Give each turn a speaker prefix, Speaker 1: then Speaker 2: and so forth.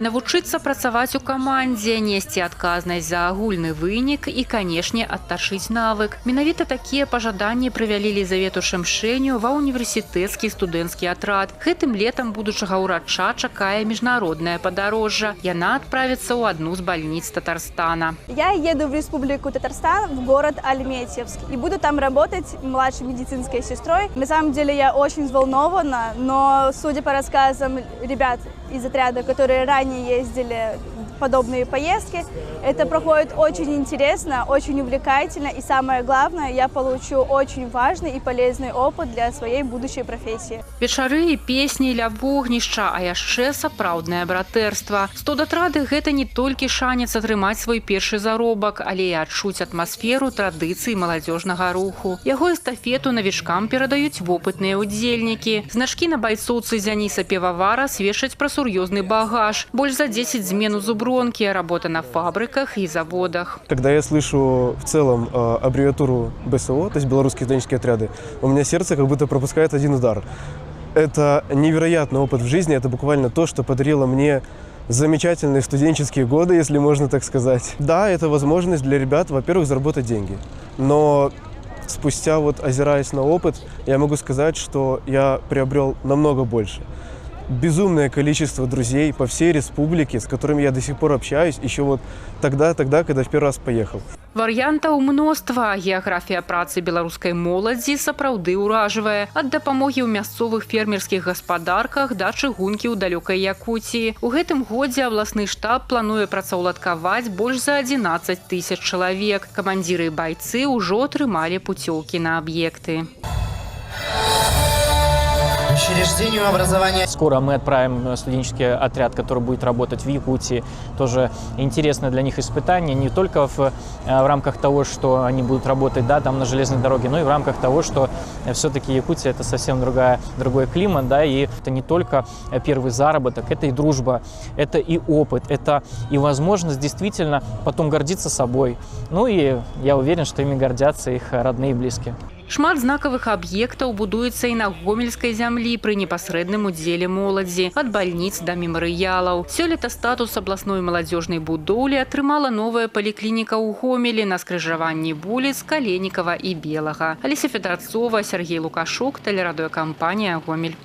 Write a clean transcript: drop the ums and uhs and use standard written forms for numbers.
Speaker 1: Навучыцца працаваць у камандзе, несці адказнасць за агульны вынік і, канешне, адтачыць навык. Менавіта такія пажаданні прывялі Лізавету Шэмшэню ва універсітэцкі студэнцкі атрад. Гэтым летам будучага ўрача чакае міжнароднае падарожжа. Яна адправіцца ў адну з бальніц Татарстана.
Speaker 2: Я еду в Республику Татарстан, в город Альметьевск, и буду там работать младшей медицинской сестрой. На самом деле я очень взволнована, но судя по рассказам ребят из отряда, которые ранее ездили в подобные поездки, это проходит очень интересно, очень увлекательно, и самое главное, я получу очень важный и полезный опыт для своей будущей профессии.
Speaker 1: Вечары і песні ля вогнішча, а яшчэ сапраўднае братэрства. Студатрады гэта не толькі шанец атрымаць свой першы заробак, але і адчуць атмасферу традыцый маладзёжнага руху. Яго эстафету навічкам перадаюць вопытныя удзельнікі. Значкі на байцоўцы Дзяніса Певавара сведчаць пра сур'ёзны багаж. Больш за 10 змен у зубронкі, работа на фабриках и заводах.
Speaker 3: Когда я слышу в целом аббревиатуру БСО, то есть белорусские студенческие отряды, у меня сердце как будто пропускает один удар. Это невероятный опыт в жизни, это буквально то, что подарило мне замечательные студенческие годы, если можно так сказать. Да, это возможность для ребят, во-первых, заработать деньги. Но спустя озираясь на опыт, я могу сказать, что я приобрел намного больше. Безумное количество друзей по всей республике, с которыми я до сих пор общаюсь, еще тогда, когда в первый раз поехал.
Speaker 1: Варыянтаў мноства. Геаграфія працы беларускай моладзі сапраўды ўражвае. Ад дапамогі ў мясцовых фермерскіх гаспадарках да чыгункі ў далёкай Якуціі. У гэтым годзе абласны штаб плануе працаўладкаваць больш за 11 000 чалавек. Камандзіры і байцы ўжо атрымалі пуцёўкі на аб'екты.
Speaker 4: Учреждению образования.
Speaker 5: Скоро мы отправим студенческий отряд, который будет работать в Якутии. Тоже интересное для них испытание, не только в рамках того, что они будут работать там на железной дороге, но и в рамках того, что все-таки Якутия – это совсем другой климат, и это не только первый заработок, это и дружба, это и опыт, это и возможность действительно потом гордиться собой. Ну и я уверен, что ими гордятся их родные и близкие.
Speaker 1: Шмат знакавых аб'ектаў будуецца і на гомельскай зямлі пры непасрэдным удзеле моладзі, ад бальніц да мемарыялаў. Сёлета статус абласной маладзёжнай будоўлі атрымала новая паліклініка ў Гомелі на скрыжаванні вуліц Каленікава і Белага. Алеся Федрацова, Сергей Лукашук, тэлерадыёкампанія «Гомель».